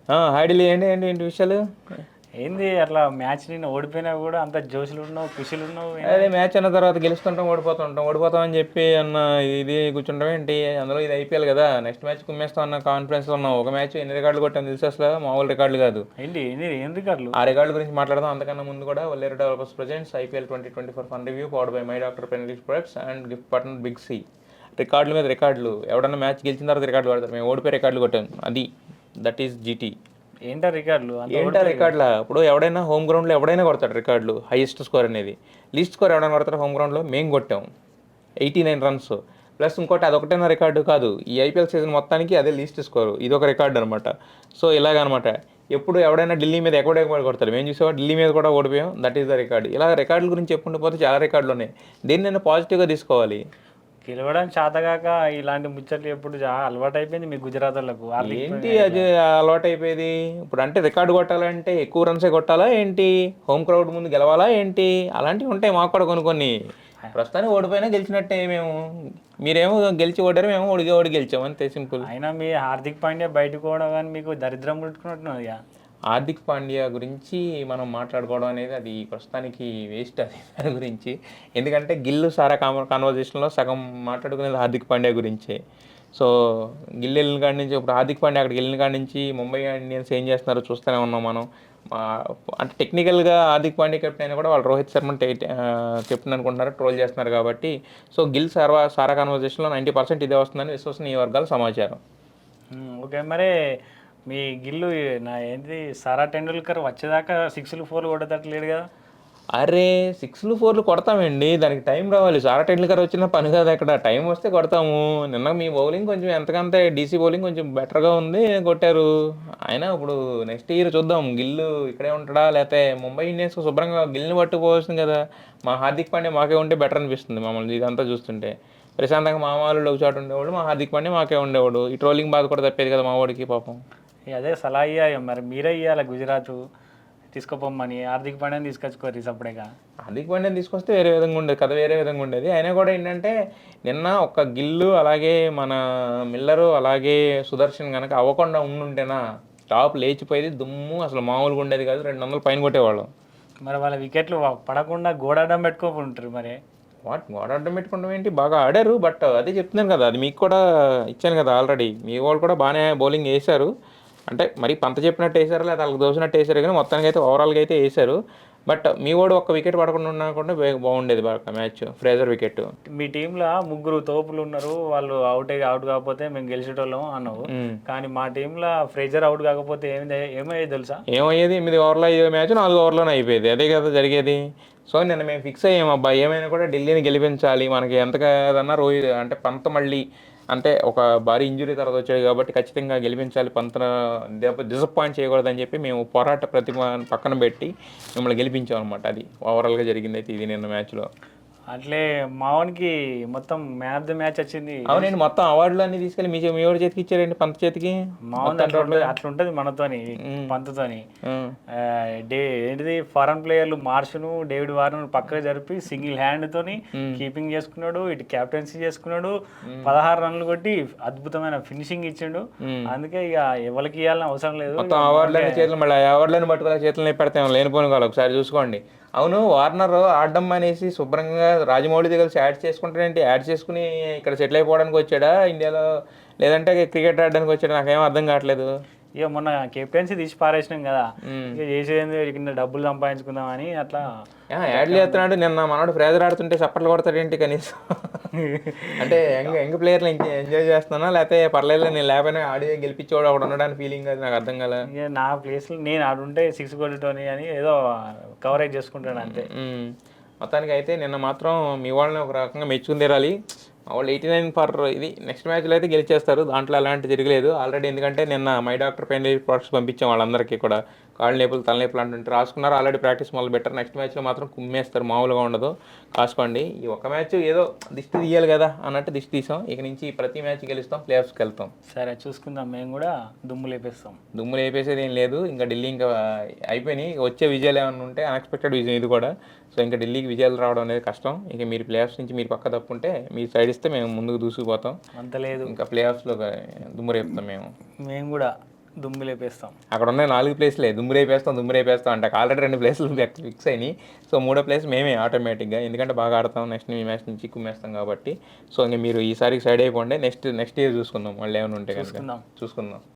Hi Delhi, ఏంటి ఏంటి ఏంటి విషయాలు? ఏంది అట్లా మ్యాచ్ నిన్న ఓడిపోయినా కూడా అంత జోషులు ఉన్నావు, ఖుషీలు ఉన్నావు. అదే మ్యాచ్ అన్న తర్వాత గెలుస్తుంటాం, ఓడిపోతాం అని చెప్పి అన్న ఇది కూర్చుంటాం ఏంటి? అందులో ఇది ఐపీఎల్ కదా, నెక్స్ట్ మ్యాచ్ కుమ్మేస్తాం అన్న కాన్ఫిడెన్స్ ఉన్నాం. ఒక మ్యాచ్ ఎన్ని రికార్డులు కొట్టాం తెలుసు అసలు? మామూలు రికార్డులు కాదు. ఏంటి ఏంది ఏం రికార్డులు? ఆ రికార్డుల గురించి మాట్లాడదాం. అంతకన్నా ముందు కూడా Valleru developers presents IPL 2024 fun review powered by my doctor పెన్లిష్ products and gift partner big C. రికార్డుల మీద రికార్డులు. ఎవడన్నా మ్యాచ్ గెలిచిన తర్వాత రికార్డులు పడతారు, మేము ఓడిపోయి రికార్డులు కొట్టాం. అది దట్ ఈస్ జీటీ. ఏంటా రికార్డులు? ఏంటా రికార్డులా? ఇప్పుడు ఎవడైనా హోమ్ గ్రౌండ్లో ఎవడైనా కొడతాడు రికార్డులు. హైయెస్ట్ స్కోర్ అనేది, లీస్ట్ స్కోర్ ఎవడైనా కొడతాడు హోమ్ గ్రౌండ్లో. మేము కొట్టాం 89 రన్స్. ప్లస్ ఇంకోటి అదొకటైనా రికార్డు కాదు, ఈ ఐపీఎల్ సీజన్ మొత్తానికి అదే లీస్ట్ స్కోర్. ఇది ఒక రికార్డు అనమాట. సో ఇలాగనమాట. ఎప్పుడు ఎవడైనా ఢిల్లీ మీద ఎక్కడ కొడతాడు, మేము చూసేవాడు ఢిల్లీ మీద కూడా ఓడిపోయాం. That is the record. ఇలా రికార్డుల గురించి చెప్పుకుంటూ పోతే చాలా రికార్డులు ఉన్నాయి. దేన్ని నేను పాజిటివ్గా తీసుకోవాలి. గెలవడం చేతగాక ఇలాంటి ముచ్చట్లు ఎప్పుడు అలవాటు అయిపోయింది మీ గుజరాత్ వాళ్ళకు. ఏంటి అది అలవాటు అయిపోయేది? ఇప్పుడు అంటే రికార్డు కొట్టాలంటే ఎక్కువ రన్సే కొట్టాలా ఏంటి? హోమ్ క్రౌడ్ ముందు గెలవాలా ఏంటి? అలాంటివి ఉంటాయి మాకు కూడా కొన్ని. ప్రస్తుతానికి ఓడిపోయినా గెలిచినట్టే మేము. మీరేమో గెలిచి ఓడారు, మేము ఓడి గెలిచాం, అంతే సింపుల్. అయినా మీ హార్దిక్ పాండ్యా బయటకు పోవడం కానీ మీకు దరిద్రం పుట్టుకున్నట్టున్నది. హార్దిక్ పాండ్యా గురించి మనం మాట్లాడుకోవడం అనేది అది ప్రస్తుతానికి వేస్ట్. అది దాని గురించి. ఎందుకంటే గిల్లు సారా కాన్వర్జేషన్లో సగం మాట్లాడుకునేది హార్దిక్ పాండ్యా గురించే. సో గిల్ వెళ్ళిన కాడి నుంచి, ఇప్పుడు హార్దిక్ పాండ్యా అక్కడికి వెళ్ళిన కాడి నుంచి ముంబై ఇండియన్స్ ఏం చేస్తున్నారో చూస్తూనే ఉన్నాం మనం. అంటే టెక్నికల్గా హార్దిక్ పాండ్యా కెప్టెన్ అయినా కూడా వాళ్ళు రోహిత్ శర్మ కెప్టెన్ అనుకుంటున్నారు, ట్రోల్ చేస్తున్నారు కాబట్టి. సో గిల్ సారా కాన్వర్జేషన్లో 90% ఇదే వస్తుందని విశ్వసనీయ వర్గాల సమాచారం. ఓకే, మరి మీ గిల్లు ఏంటి సారా టెండూల్కర్ వచ్చేదాకా 6లు 4లు కొట్టేటట్లేడు కదా? అరే 6లు 4లు కొడతామండి, దానికి టైం రావాలి. సారా టెండూల్కర్ వచ్చిన పని కాదు అక్కడ, టైం వస్తే కొడతాము. నిన్న మీ బౌలింగ్ కొంచెం ఎంతకంతే డీసీ బౌలింగ్ కొంచెం బెటర్గా ఉంది, కొట్టారు. అయినా ఇప్పుడు నెక్స్ట్ ఇయర్ చూద్దాం, గిల్లు ఇక్కడే ఉంటాడా లేకపోతే ముంబై ఇండియన్స్ శుభ్రంగా గిల్ని పట్టుకోవాల్సింది కదా. మా హార్దిక్ పాండ్యా మాకే ఉంటే బెటర్ అనిపిస్తుంది మమ్మల్ని ఇదంతా చూస్తుంటే. ప్రశాంతంగా మా వాళ్ళు ఒక చాటు ఉండేవాడు, మా హార్దిక్ పాండ్యా మాకే ఉండేవాడు. ఈ ట్రోలింగ్ బాధ కూడా తప్పేది కదా మా వాడికి పాపం. అదే సలహా ఇయ్యాలి మరి, మీరే ఇవ్వాలి గుజరాత్ తీసుకుపోమ్మని. హార్దిక్ పాండ్యాని తీసుకొచ్చుకోరు సపరేట్గా. హార్దిక్ పాండ్యాని తీసుకొస్తే వేరే విధంగా ఉండేది, కథ వేరే విధంగా ఉండేది. అయినా కూడా ఏంటంటే నిన్న ఒక్క గిల్లు అలాగే మన మిల్లరు అలాగే సుదర్శన్ కనుక అవ్వకుండా ఉండుంటేనా టాప్ లేచిపోయేది, దుమ్ము అసలు మామూలుగా ఉండేది కాదు. 200 పైన కొట్టేవాళ్ళం. మరి వాళ్ళ వికెట్లు పడకుండా గోడాడం పెట్టుకోకుంటారు మరి. గోడ అడ్డం పెట్టుకుంటాం ఏంటి? బాగా ఆడారు. బట్ అదే చెప్తున్నాను కదా, అది మీకు కూడా ఇచ్చాను కదా ఆల్రెడీ. మీ వాళ్ళు కూడా బాగానే బౌలింగ్ వేశారు. అంటే మరి పంత చెప్పినట్టు వేసారు లేదా వాళ్ళకి దోసినట్టు వేసారు, కానీ మొత్తానికి అయితే ఓవరాల్గా అయితే వేశారు. బట్ మీ వాడు ఒక్క వికెట్ పడకుండా ఉన్నా కూడా బాగుండేది బాగా మ్యాచ్. Fraser wicket. మీ టీంలో 3 తోపులు ఉన్నారు, వాళ్ళు అవుట్ కాకపోతే మేము గెలిచేటోళ్ళం అన్నావు. కానీ మా టీంలో ఫ్రేజర్ అవుట్ కాకపోతే ఏమయ్యేది తెలుసా? ఏమయ్యేది? 8 ఓవర్లో అయ్యే మ్యాచ్ 4 ఓవర్లోనే అయిపోయేది. అదే కదా జరిగేది. సో నిన్న మేము ఫిక్స్ అయ్యాం, అబ్బాయి ఏమైనా కూడా ఢిల్లీని గెలిపించాలి. మనకి ఎంత కదన్నా రోహిత్ అంటే పంత మళ్ళీ అంటే ఒక భారీ ఇంజురీ తర్వాత వచ్చాడు కాబట్టి ఖచ్చితంగా గెలిపించాలి, పంతన డిసప్పాయింట్ చేయకూడదని చెప్పి మేము పోరాట ప్రతిభ పక్కన పెట్టి మిమ్మల్ని గెలిపించాం అనమాట. అది ఓవరాల్గా జరిగింది అయితే ఇది నిన్న మ్యాచ్లో. అట్లే మావన్కి మొత్తం మ్యాన్ ఆఫ్ ది మ్యాచ్ వచ్చింది. అవునండి, మొత్తం అవార్డులు అన్ని తీసుకెళ్ళి మీ ఎవరి చేతికి ఇచ్చారండి? పంత చేతికి. మావన్ అట్లుంటది మనతోని, పంతతోని. ఏంటిది ఫారెన్ ప్లేయర్లు మార్షును డేవిడ్ వార్నర్ పక్కన జరిపి సింగిల్ హ్యాండ్ తోని కీపింగ్ చేసుకున్నాడు, ఇటు క్యాప్టెన్సీ చేసుకున్నాడు. 16 రన్లు కొట్టి అద్భుతమైన ఫినిషింగ్ ఇచ్చిండు. అందుకే ఇక ఎవరికి ఇవ్వాలని అవసరం లేదు. మొత్తం అవార్డులన్నీ చేతులు, మళ్ళీ అవార్డులను పట్టుకునే చేతులు పెడతాం లేనిపోను కాదు. ఒకసారి చూసుకోండి. అవును, వార్నర్ ఆడడం అనేసి శుభ్రంగా రాజమౌళి దగ్గర యాడ్ చేసుకుంటాడంటే యాడ్ చేసుకుని ఇక్కడ సెటిల్ అయిపోవడానికి వచ్చాడా ఇండియాలో, లేదంటే క్రికెట్ ఆడడానికి వచ్చాడా? నాకేం అర్థం కావట్లేదు. ఇక మొన్న కెప్టెన్సీ తీసి పారేసినాం కదా, ఇక చేసేది కింద డబ్బులు సంపాదించుకుందామని అట్లా యాడ్లు చేస్తున్నాడు. నిన్న మనోడు ఫ్రేజర్ ఆడుతుంటే చప్పట్లు కొడతాడేంటి కనీసం? అంటే యంగ్ ప్లేయర్లు ఎంజాయ్ చేస్తున్నా లేకపోతే పర్లేదు నేను లేకపోయినా ఆడి గెలిపించేవాడు ఒకటి ఉండడానికి ఫీలింగ్ అది నాకు అర్థం కాలే. ఇక నా ప్లేస్లో నేను ఆడుంటే 6 కొట్టని అని ఏదో కవరేజ్ చేసుకుంటాను అంతే. మొత్తానికి అయితే నిన్న మాత్రం మీ వాళ్ళని ఒక రకంగా మెచ్చుకుని తీరాలి. వాళ్ళు 89 ఫర్ ఇది. నెక్స్ట్ మ్యాచ్లో అయితే గెలిచేస్తారు, దాంట్లో అలాంటి జరగలేదు ఆల్రెడీ. ఎందుకంటే నిన్న మై డాక్టర్ పెన్లిష్ ప్రొడక్ట్స్ పంపించాం వాళ్ళందరికీ కూడా. కాళ్ళు నొప్పులు తలనొప్పులు అంటుంటే రాసుకున్నారు, ఆల్రెడీ ప్రాక్టీస్ మొదలు పెట్టారు. నెక్స్ట్ మ్యాచ్లో మాత్రం కుమ్మేస్తారు, మామూలుగా ఉండదు. కాసుకోండి. ఈ ఒక్క మ్యాచ్ ఏదో దిష్టి తీయాలి కదా అన్నట్టు దిష్టి తీసాం. ఇక నుంచి ప్రతి మ్యాచ్ గెలుస్తాం, ప్లే ఆఫ్స్కి వెళ్తాం. సరే చూసుకుందాం, మేము కూడా దుమ్ము లేపేస్తాం. దుమ్ము లేపేసేది ఏం లేదు. ఇంకా ఢిల్లీ ఇంకా అయిపోయినాయి. వచ్చే విజయాలు ఏమైనా ఉంటే అన్ఎక్స్పెక్టెడ్ విజయం ఇది కూడా. సో ఇంకా ఢిల్లీకి విజయాలు రావడం అనేది కష్టం. ఇక మీరు ప్లే ఆఫ్స్ నుంచి మీరు పక్క తప్పుంటే మీరు సైడ్ ఇస్తే మేము ముందుకు దూసుకుపోతాం. అంత లేదు, ఇంకా ప్లే ఆఫ్స్లో దుమ్ము రేపుతాం మేము కూడా. దుమ్ము లేపేస్తాం. అక్కడ ఉన్న 4 ప్లేస్లే దుమ్మురేపేస్తాం అంటే ఆల్రెడీ 2 ప్లేసులు ఫిక్స్ అయినాయి. సో 3వ ప్లేస్ మేమే ఆటోమేటిక్గా, ఎందుకంటే బాగా ఆడతాం, నెక్స్ట్ ఈ మ్యాచ్ నుంచి కుమ్మేస్తాం కాబట్టి. సో ఇంక మీరు ఈసారికి సైడ్ అయిపోండి, నెక్స్ట్ ఇయర్ చూసుకుందాం, వాళ్ళు ఏమైనా ఉంటే కనుక చూసుకుందాం.